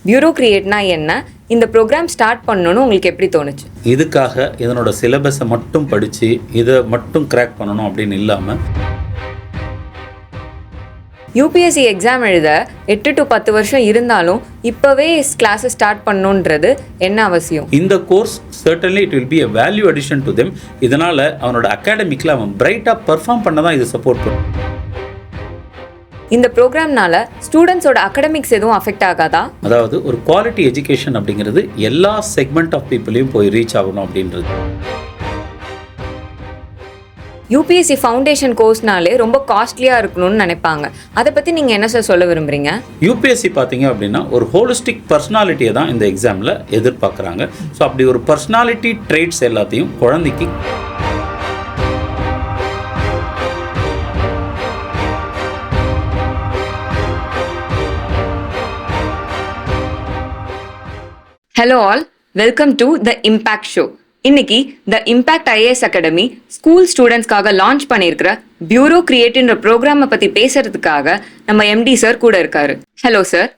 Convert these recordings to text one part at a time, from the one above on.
Bureau கிரியேட்னா என்ன, இந்த program start பண்ணணும்னு உங்களுக்கு எப்படி தோணுச்சு? இதுக்காக இதனோட சிலபஸை மட்டும் படித்து இதை மட்டும் கிராக் பண்ணணும் அப்படின்னு இல்லாமல் யூபிஎஸ்சி எக்ஸாம் எழுத 8 to 10 வருஷம் இருந்தாலும் இப்போவே கிளாஸை ஸ்டார்ட் பண்ணணுன்றது என்ன அவசியம்? இந்த course certainly it will be a value addition to them. இதனால் அவனோட அகாடமிக்கில் அவன் பிரைட்டாக பெர்ஃபார்ம் பண்ண தான் இது சப்போர்ட் பண்ணும். இந்த ப்ரோக்ராம்னால ஸ்டூடெண்ட்ஸோட அகடமிக்ஸ் எதுவும் அஃபெக்ட் ஆகாதா? அதாவது ஒரு குவாலிட்டி எஜுகேஷன் அப்படிங்கிறது எல்லா செக்மெண்ட் ஆஃப் பீப்புளையும் போய் ரீச் ஆகணும் அப்படின்றது. யூபிஎஸ்சி ஃபவுண்டேஷன் கோர்ஸ்னாலே ரொம்ப காஸ்ட்லியாக இருக்கணும்னு நினைப்பாங்க. அதை பற்றி நீங்கள் என்ன சார் சொல்ல விரும்புகிறீங்க? யூபிஎஸ்சி பார்த்தீங்க அப்படின்னா ஒரு ஹோலிஸ்டிக் பர்சனாலிட்டியை தான் இந்த எக்ஸாமில் எதிர்பார்க்குறாங்க. ஸோ அப்படி ஒரு பர்சனாலிட்டி ட்ரேட்ஸ் எல்லாத்தையும் குழந்தைக்கு hello all, welcome to the impact show. இன்னைக்கு the impact IAS academy school ஸ்டூடெண்ட்ஸ்க்காக லான்ச் பண்ணியிருக்கிற பியூரோ கிரியேட்ன்ற ப்ரோக்ராமை பற்றி பேசுறதுக்காக நம்ம எம்டி சார் கூட இருக்காரு. Hello sir.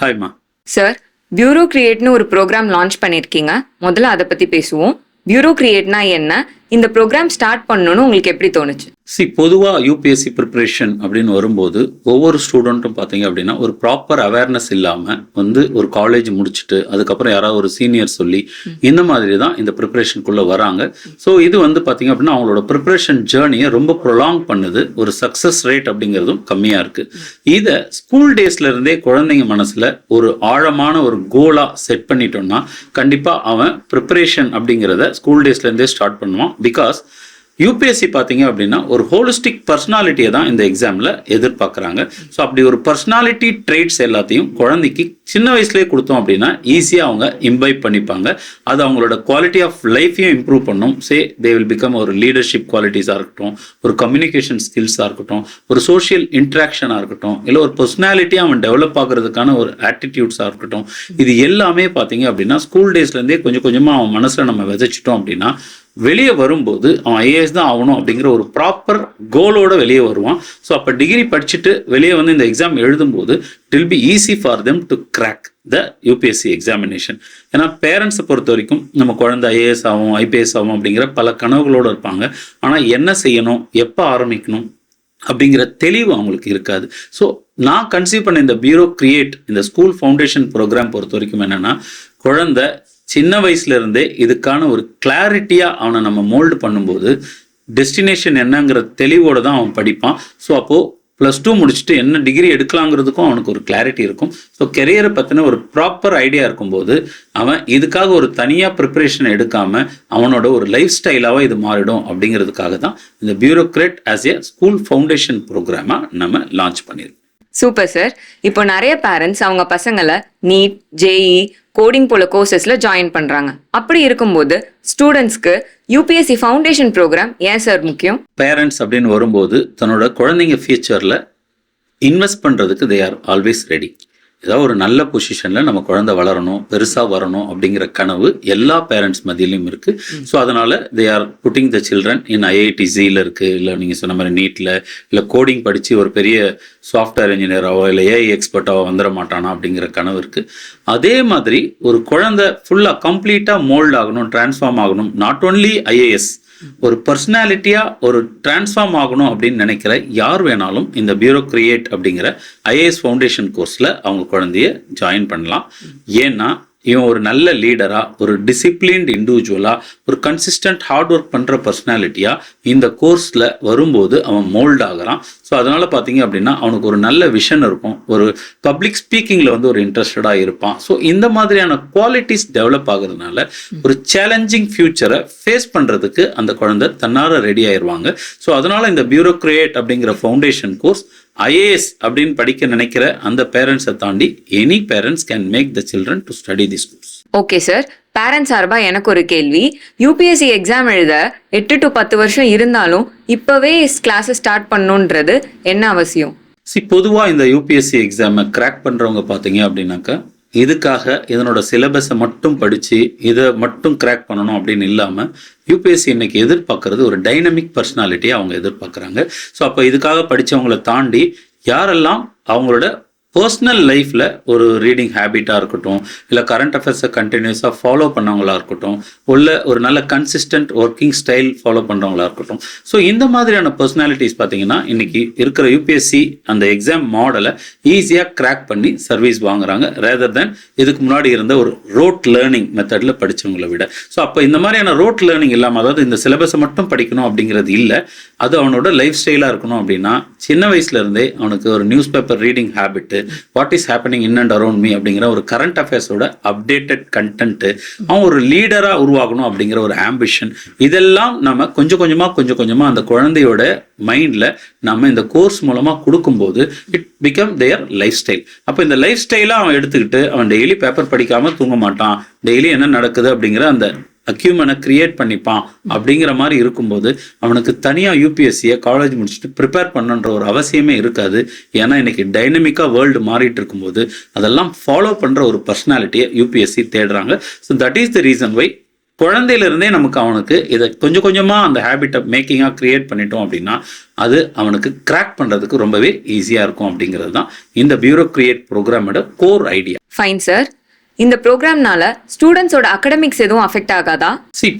ஹாய்மா. சார், பியூரோ கிரியேட்னு ஒரு ப்ரோக்ராம் லான்ச் பண்ணியிருக்கீங்க. முதல்ல அதை பற்றி பேசுவோம். பியூரோ கிரியேட்னா என்ன, இந்த ப்ரோக்ராம் ஸ்டார்ட் பண்ணணும்னு உங்களுக்கு எப்படி தோணுச்சு? பொதுவாக யூபிஎஸ்சி ப்ரிப்பரேஷன் அப்படின்னு வரும்போது ஒவ்வொரு ஸ்டூடெண்ட்டும் பார்த்தீங்க அப்படின்னா ஒரு ப்ராப்பர் அவேர்னஸ் இல்லாமல் ஒரு காலேஜ் முடிச்சுட்டு அதுக்கப்புறம் யாராவது ஒரு சீனியர் சொல்லி இந்த மாதிரி தான் இந்த ப்ரிப்பரேஷனுக்குள்ளே வராங்க. ஸோ இது பார்த்தீங்க அப்படின்னா அவங்களோட ப்ரிப்பரேஷன் ஜேர்னியை ரொம்ப ப்ரொலாங் பண்ணுது. ஒரு சக்ஸஸ் ரேட் அப்படிங்கிறதும் கம்மியாக இருக்குது. இதை ஸ்கூல் டேஸ்லேருந்தே குழந்தைங்க மனசில் ஒரு ஆழமான ஒரு கோலாக செட் பண்ணிட்டோம்னா கண்டிப்பாக அவன் ப்ரிப்பரேஷன் அப்படிங்கிறத ஸ்கூல் டேஸ்லேருந்தே ஸ்டார்ட் பண்ணுவான். பிகாஸ் யூபிஎஸ்சி பார்த்தீங்க அப்படின்னா ஒரு ஹோலிஸ்டிக் பர்சனாலிட்டியை தான் இந்த எக்ஸாமில் எதிர்பார்க்குறாங்க. ஸோ அப்படி ஒரு பர்சனாலிட்டி ட்ரேட்ஸ் எல்லாத்தையும் குழந்தைக்கு சின்ன வயசுலேயே கொடுத்தோம் அப்படின்னா ஈஸியாக அவங்க இம்பைப் பண்ணிப்பாங்க. அது அவங்களோட குவாலிட்டி ஆஃப் லைஃப்பையும் இம்ப்ரூவ் பண்ணும். தே வில் பிகம் ஒரு லீடர்ஷிப் குவாலிட்டிஸாக இருக்கட்டும், ஒரு கம்யூனிகேஷன் ஸ்கில்ஸாக இருக்கட்டும், ஒரு சோஷியல் இன்ட்ராக்ஷனாக இருக்கட்டும், இல்லை ஒரு பர்சனாலிட்டியாக அவன் டெவலப் ஆகிறதுக்கான ஒரு ஆட்டிடியூட்ஸாக இருக்கட்டும். இது எல்லாமே பார்த்தீங்க அப்படின்னா ஸ்கூல் டேஸ்லேருந்தே கொஞ்சம் கொஞ்சமாக அவன் மனசில் நம்ம விதைச்சிட்டோம் அப்படின்னா வெளியே வரும்போது அவன் ஐஏஎஸ் தான் ஆகணும் அப்படிங்கிற ஒரு ப்ராப்பர் கோலோட வெளியே வருவான். ஸோ அப்போ டிகிரி படிச்சுட்டு வெளியே இந்த எக்ஸாம் எழுதும்போது it will be easy for them to crack the UPSC examination. ஏன்னா பேரண்ட்ஸை பொறுத்த வரைக்கும் நம்ம குழந்தை ஐஏஎஸ் ஆகும், ஐபிஎஸ் ஆகும் அப்படிங்கிற பல கனவுகளோடு இருப்பாங்க. ஆனால் என்ன செய்யணும், எப்போ ஆரம்பிக்கணும் அப்படிங்கிற தெளிவு அவங்களுக்கு இருக்காது. ஸோ நான் கன்சீவ் பண்ண இந்த பியூரோ கிரியேட் இந்த ஸ்கூல் ஃபவுண்டேஷன் ப்ரோக்ராம் பொறுத்த வரைக்கும் என்னென்னா குழந்தை சின்ன வயசுல இருந்தே இதுக்கான ஒரு கிளாரிட்டியா அவனை நம்ம மோல்டு பண்ணும்போது டெஸ்டினேஷன் என்னங்கிற தெளிவோட தான் அவன் படிப்பான். ஸோ அப்போ +2 முடிச்சுட்டு என்ன டிகிரி எடுக்கலாங்கிறதுக்கும் அவனுக்கு ஒரு கிளாரிட்டி இருக்கும். ஸோ கெரியரை பற்றின ஒரு ப்ராப்பர் ஐடியா இருக்கும்போது அவன் இதுக்காக ஒரு தனியாக ப்ரிப்பரேஷன் எடுக்காம அவனோட ஒரு லைஃப் ஸ்டைலாக இது மாறிடும். அப்படிங்கிறதுக்காக தான் இந்த பியூரோக்ரேட் ஆஸ் ஏ ஸ்கூல் ஃபவுண்டேஷன் ப்ரோக்ராமாக நம்ம லான்ச் பண்ணியிருக்கோம். Super sir. இப்போ நிறைய பேரண்ட்ஸ் அவங்க பசங்களை நீட், ஜேஇ, கோடிங் போல கோர்சஸ்ல ஜாயின் பண்றாங்க. அப்படி இருக்கும்போது ஸ்டூடெண்ட்ஸ்க்கு யூபிஎஸ்சி ஃபவுண்டேஷன் ப்ரோக்ராம் ஏன் சார் முக்கியம்? பேரண்ட்ஸ் அப்படின்னு வரும்போது தன்னோட குழந்தைங்க ஃபியூச்சர்ல இன்வெஸ்ட் பண்றதுக்கு தே ஆர் ஆல்வேஸ் ரெடி. ஏதாவது ஒரு நல்ல பொசிஷனில் நம்ம குழந்தை வளரணும், பெருசாக வரணும் அப்படிங்கிற கனவு எல்லா பேரண்ட்ஸ் மத்தியிலையும் இருக்குது. ஸோ அதனால் they are putting the children in ஐஐடிசியில் இருக்குது, இல்லை நீங்கள் சொன்ன மாதிரி நீட்டில், இல்லை கோடிங் படித்து ஒரு பெரிய சாஃப்ட்வேர் இன்ஜினியராகவோ இல்லை ஏஐ எக்ஸ்பர்ட்டாவோ வந்துட மாட்டானா அப்படிங்கிற கனவு இருக்குது. அதே மாதிரி ஒரு குழந்தை ஃபுல்லாக கம்ப்ளீட்டாக மோல்ட் ஆகணும், டிரான்ஸ்ஃபார்ம் ஆகணும், நாட் ஓன்லி ஐஏஎஸ், ஒரு பர்சனாலிட்டியாக ஒரு டிரான்ஸ்ஃபார்ம் ஆகணும் அப்படின்னு நினைக்கிற யார் வேணாலும் இந்த பியூரோ கிரியேட் அப்படிங்கிற ஐஏஎஸ் ஃபவுண்டேஷன் கோர்ஸில் அவங்க குழந்தைய ஜாயின் பண்ணலாம். ஏன்னா இவன் ஒரு நல்ல லீடராக, ஒரு டிசிப்ளின்டு இண்டிவிஜுவலாக, ஒரு கன்சிஸ்டன்ட் ஹார்ட் ஒர்க் பண்ணுற பர்சனாலிட்டியாக இந்த கோர்ஸில் வரும்போது அவன் மோல்ட் ஆகிறான். ஸோ அதனால் பார்த்தீங்க அப்படின்னா அவனுக்கு ஒரு நல்ல விஷன் இருக்கும், ஒரு பப்ளிக் ஸ்பீக்கிங்கில் ஒரு இன்ட்ரெஸ்டடாக இருப்பான். ஸோ இந்த மாதிரியான குவாலிட்டிஸ் டெவலப் ஆகுறதுனால ஒரு சேலஞ்சிங் ஃபியூச்சரை ஃபேஸ் பண்ணுறதுக்கு அந்த குழந்தை தன்னார ரெடி ஆயிடுவாங்க. ஸோ அதனால் இந்த பியூரோ கிரியேட் அப்படிங்கிற ஃபவுண்டேஷன் கோர்ஸ் ஐஏஎஸ் அப்படின்னு படிக்க நினைக்கிற அந்த பேரண்ட்ஸை தாண்டி any parents can make the children to study this course. Okay sir. Parents சார்பா எனக்கு ஒரு கேள்வி. யூபிஎஸ்சி எக்ஸாம் எழுத 8 to 10 வருஷம் இருந்தாலும் இப்போவே கிளாஸை ஸ்டார்ட் பண்ணணுன்றது என்ன அவசியம்? பொதுவாக இந்த யூபிஎஸ்சி எக்ஸாமை கிராக் பண்ணுறவங்க பார்த்தீங்க அப்படின்னாக்கா இதுக்காக இதனோட சிலபஸை மட்டும் படித்து இதை மட்டும் கிராக் பண்ணணும் அப்படின்னு இல்லாமல் யூபிஎஸ்சி இன்னைக்கு எதிர்பார்க்கறது ஒரு டைனமிக் பர்சனாலிட்டியை அவங்க எதிர்பார்க்குறாங்க. ஸோ அப்போ இதுக்காக படித்தவங்களை தாண்டி யாரெல்லாம் அவங்களோட பர்சனல் லைஃப்பில் ஒரு ரீடிங் ஹேபிட்டாக இருக்கட்டும், இல்லை கரண்ட் அஃபேர்ஸை கண்டினியூஸாக ஃபாலோ பண்ணவங்களா இருக்கட்டும், உள்ள ஒரு நல்ல கன்சிஸ்டன்ட் ஒர்க்கிங் ஸ்டைல் ஃபாலோ பண்ணுறவங்களா இருக்கட்டும். ஸோ இந்த மாதிரியான பர்சனாலிட்டிஸ் பார்த்தீங்கன்னா இன்னைக்கு இருக்கிற யூபிஎஸ்சி அந்த எக்ஸாம் மாடலை ஈஸியாக கிராக் பண்ணி சர்வீஸ் வாங்குறாங்க, ரேதர் தென் இதுக்கு முன்னாடி இருந்த ஒரு ரோட் லேர்னிங் மெத்தடில் படித்தவங்களை விட. ஸோ அப்போ இந்த மாதிரியான ரோட் லேர்னிங் இல்லாமல், அதாவது இந்த சிலபஸை மட்டும் படிக்கணும் அப்படிங்கிறது இல்லை, அது அவனோட லைஃப் ஸ்டைலாக இருக்கணும் அப்படின்னா சின்ன வயசுலேருந்தே அவனுக்கு ஒரு news paper reading habit, what is happening in and around me அப்படிங்கிற ஒரு கரண்ட் அஃபேர்ஸோட அப்டேட்டட் கண்டென்ட்டு, அவன் ஒரு லீடராக உருவாகணும் அப்படிங்கிற ஒரு ஆம்பிஷன், இதெல்லாம் நம்ம கொஞ்சம் கொஞ்சமாக அந்த குழந்தையோட மைண்டில் நம்ம இந்த கோர்ஸ் மூலமாக கொடுக்கும்போது it become their life style. அப்போ இந்த லைஃப் ஸ்டைலாக அவன் எடுத்துக்கிட்டு அவன் டெய்லி பேப்பர் படிக்காமல் தூங்க மாட்டான், டெய்லி என்ன நடக்குது அப்படிங்கிற அந்த அக்யூமனை கிரியேட் பண்ணிப்பான். அப்படிங்கிற மாதிரி இருக்கும்போது அவனுக்கு தனியாக யூபிஎஸ்சியை காலேஜ் முடிச்சுட்டு ப்ரிப்பேர் பண்ணுன்ற ஒரு அவசியமே இருக்காது. ஏன்னா இன்னைக்கு டைனமிக்காக வேர்ல்டு மாறிட்டு இருக்கும்போது அதெல்லாம் ஃபாலோ பண்ணுற ஒரு பர்சனாலிட்டியை யூபிஎஸ்சி தேடுறாங்க. So that is the reason why குழந்தையிலிருந்தே நமக்கு அவனுக்கு இதை கொஞ்சம் கொஞ்சமாக அந்த ஹேபிட்டை மேக்கிங்காக கிரியேட் பண்ணிட்டோம் அப்படின்னா அது அவனுக்கு கிராக் பண்ணுறதுக்கு ரொம்பவே ஈஸியாக இருக்கும். அப்படிங்கிறது தான் இந்த பியூரோ கிரியேட் ப்ரோக்ராமோட கோர் ஐடியா. Fine sir. இந்த ப்ரோக்ராம்னால ஸ்டூடெண்ட்ஸோட அகடமிக்ஸ் எதுவும் அஃபெக்ட் ஆகாதா?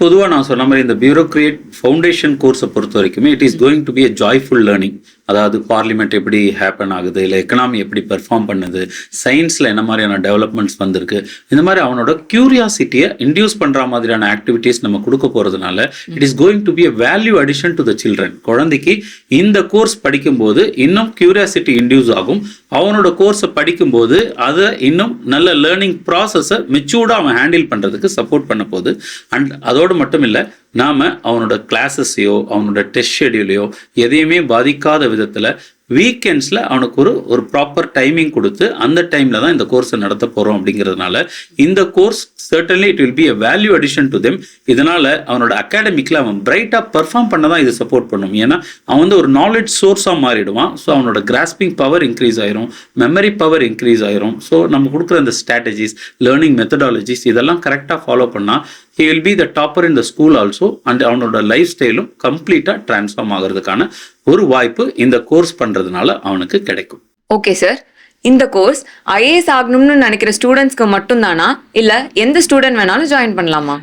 பொதுவாக நான் சொன்ன மாதிரி இந்த பியூரோ கிரியேட் ஃபவுண்டேஷன் கோர்ஸை பொறுத்த வரைக்குமே it is going to be a joyful learning. அதாவது பார்லிமெண்ட் எப்படி ஹேப்பன் ஆகுது, இல்லை எக்கனாமி எப்படி பெர்ஃபார்ம் பண்ணுது, சயின்ஸில் என்ன மாதிரியான டெவலப்மெண்ட்ஸ் வந்திருக்கு, இந்த மாதிரி அவனோட கியூரியாசிட்டியை இன்டியூஸ் பண்ணுற மாதிரியான ஆக்டிவிட்டீஸ் நம்ம கொடுக்க போகிறதுனால it is going to be a value addition to the children. குழந்தைக்கு இந்த கோர்ஸ் படிக்கும்போது இன்னும் கியூரியாசிட்டி இன்டியூஸ் ஆகும். அவனோட கோர்ஸை படிக்கும்போது அதை இன்னும் நல்ல லேர்னிங் ப்ராசஸை மெச்சூர்டாக அவன் ஹேண்டில் பண்ணுறதுக்கு சப்போர்ட் பண்ண போகுது. அண்ட் அதோடு மட்டும் இல்லை, நாம் அவனோட கிளாஸஸையோ அவனோட டெஸ்ட் ஷெடியூலையோ எதையுமே பாதிக்காத விதத்தில் வீக்கெண்ட்ஸில் அவனுக்கு ஒரு ப்ராப்பர் டைமிங் கொடுத்து அந்த டைமில் தான் இந்த கோர்ஸை நடத்த போகிறோம். அப்படிங்கிறதுனால இந்த course certainly it will be a value addition to them. இதனால் அவனோட அகாடமிக்கில் அவன் பிரைட்டாக பர்ஃபார்ம் பண்ண தான் இது சப்போர்ட் பண்ணும். ஏன்னா அவன் வந்து ஒரு நாலேஜ் சோர்ஸாக மாறிடுவான். ஸோ அவனோட கிராஸ்பிங் பவர் இன்க்ரீஸ் ஆயிரும், மெமரி பவர் இன்க்ரீஸ் ஆயிரும். ஸோ நம்ம கொடுக்குற அந்த ஸ்ட்ராட்டஜிஸ், லேர்னிங் மெத்தடாலஜிஸ் இதெல்லாம் கரெக்டாக ஃபாலோ பண்ணால் he will be the topper in the school also and அவனோட லைஃப் ஸ்டைலும் கம்ப்ளீட்டாக டிரான்ஸ்ஃபார்ம் ஆகிறதுக்கான ஒரு வாய்ப்பு இந்த கோர்ஸ் பண்ணுறதுனால அவனுக்கு கிடைக்கும். Okay sir. இந்த கோர்ஸ் ஐஏஎஸ் ஆகணும்னு நினைக்கிற ஸ்டூடெண்ட்ஸ்க்கு மட்டும்தானா, இல்லை எந்த ஸ்டூடெண்ட் வேணாலும் ஜாயின் பண்ணலாமா?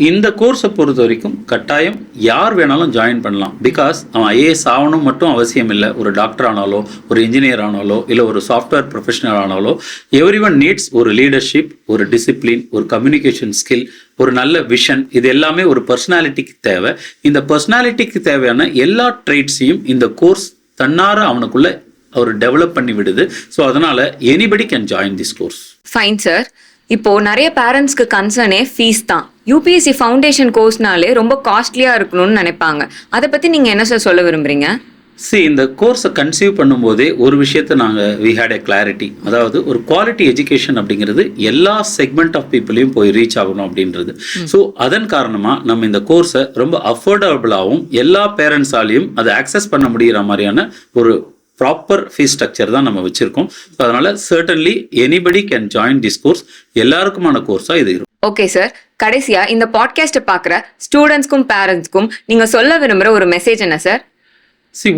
இந்த கோர்ஸை பொறுத்த வரைக்கும் கட்டாயம் யார் வேணாலும் ஜாயின் பண்ணலாம். பிகாஸ் அவன் ஐஏஎஸ் ஆகணும் மட்டும் அவசியம் இல்லை. ஒரு டாக்டர் ஆனாலோ, ஒரு இன்ஜினியர் ஆனாலோ, இல்லை ஒரு சாஃப்ட்வேர் ப்ரொஃபஷனல் ஆனாலோ, எவ்ரி ஒன் நீட்ஸ் ஒரு லீடர்ஷிப், ஒரு டிசிப்ளின், ஒரு கம்யூனிகேஷன் ஸ்கில், ஒரு நல்ல விஷன். இது எல்லாமே ஒரு பர்சனாலிட்டிக்கு தேவை. இந்த பர்சனாலிட்டிக்கு தேவையான எல்லா ட்ரைட்ஸையும் இந்த கோர்ஸ் தன்னார அவனுக்குள்ள அவர் டெவலப் பண்ணி விடுது. ஸோ அதனால anybody can join this course. Fine sir. இப்போ நிறைய பேரண்ட்ஸ்க்கு கன்சர்னே ஃபீஸ் தான். யூபிஎஸ்சி ஃபவுண்டேஷன் கோர்ஸ்னாலே ரொம்ப காஸ்ட்லியாக இருக்கணும்னு நினைப்பாங்க. அதை பற்றி நீங்கள் என்ன சார் சொல்ல விரும்புறீங்க? இந்த கோர்ஸை கன்சீவ் பண்ணும்போதே ஒரு விஷயத்தை நாங்கள் வி ஹேட் எ கிளாரிட்டி. அதாவது ஒரு குவாலிட்டி எஜுகேஷன் அப்படிங்கிறது எல்லா செக்மெண்ட் ஆஃப் பீப்புளையும் போய் ரீச் ஆகணும் அப்படின்றது. ஸோ அதன் காரணமாக நம்ம இந்த கோர்ஸை ரொம்ப அஃபோர்டபுளாகவும் எல்லா பேரண்ட்ஸாலையும் அதை ஆக்சஸ் பண்ண முடிகிற மாதிரியான ஒரு ப்ராப்பர் ஃபீஸ் ஸ்ட்ரக்சர் தான் நம்ம வச்சிருக்கோம். ஸோ அதனால certainly anybody can join this course. எல்லாருக்குமான கோர்ஸாக இது இருக்கும். Okay sir. கடைசியா இந்த பாட்காஸ்ட்டை பார்க்குற ஸ்டூடெண்ட்ஸ்க்கும் பேரண்ட்ஸ்க்கும் நீங்கள் சொல்ல விரும்புகிற ஒரு மெசேஜ் என்ன சார்?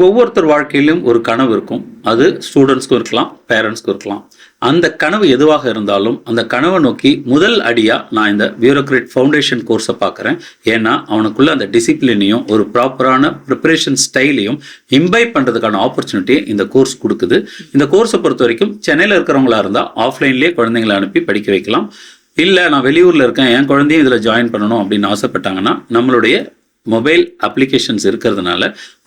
ஒவ்வொருத்தர் வாழ்க்கையிலும் ஒரு கனவு இருக்கும். அது ஸ்டூடெண்ட்ஸ்க்கும் இருக்கலாம், பேரண்ட்ஸ்க்கும் இருக்கலாம். அந்த கனவு எதுவாக இருந்தாலும் அந்த கனவை நோக்கி முதல் அடியாக நான் இந்த பியூரோ கிரியேட் ஃபவுண்டேஷன் கோர்ஸை பார்க்குறேன். ஏன்னா அவனுக்குள்ள அந்த டிசிப்ளினையும் ஒரு ப்ராப்பரான ப்ரிப்பரேஷன் ஸ்டைலையும் இம்பைப் பண்ணுறதுக்கான ஆப்பர்ச்சுனிட்டியை இந்த கோர்ஸ் கொடுக்குது. இந்த கோர்ஸை பொறுத்த வரைக்கும் சென்னையில் இருக்கிறவங்களா இருந்தால் ஆஃப்லைன்லேயே குழந்தைங்களை அனுப்பி படிக்க வைக்கலாம். இல்லை நான் வெளியூரில் இருக்கேன், என் குழந்தையும் இதில் ஜாயின் பண்ணணும் அப்படின்னு ஆசைப்பட்டாங்கன்னா நம்மளுடைய மொபைல் அப்ளிகேஷன்ஸ் இருக்கிறதுனால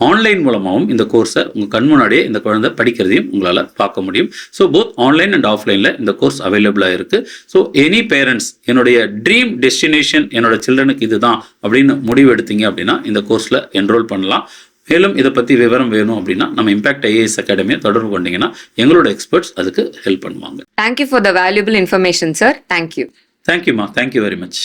ஆன்லைன் மூலமாகவும் இந்த கோர்ஸை உங்கள் கண் முன்னாடியே இந்த குழந்தை படிக்கிறதையும் உங்களால் பார்க்க முடியும். ஸோ போத் ஆன்லைன் அண்ட் ஆஃப்லைனில் இந்த கோர்ஸ் அவைலபிளாக இருக்குது. ஸோ எனி பேரண்ட்ஸ் என்னுடைய ட்ரீம் டெஸ்டினேஷன் என்னோட சில்ட்ரனுக்கு இதுதான் அப்படின்னு முடிவு எடுத்தீங்க அப்படின்னா இந்த கோர்ஸில் என்ரோல் பண்ணலாம். மேலும் இதை பற்றி விவரம் வேணும் அப்படின்னா நம்ம இம்பாக்ட் ஐஏஎஸ் அகாடமியை தொடர்பு கொண்டீங்கன்னா எங்களோட எக்ஸ்பர்ட்ஸ் அதுக்கு ஹெல்ப் பண்ணுவாங்க. Thank you for the valuable information sir. Thank you. தேங்க்யூமா. Thank you very much.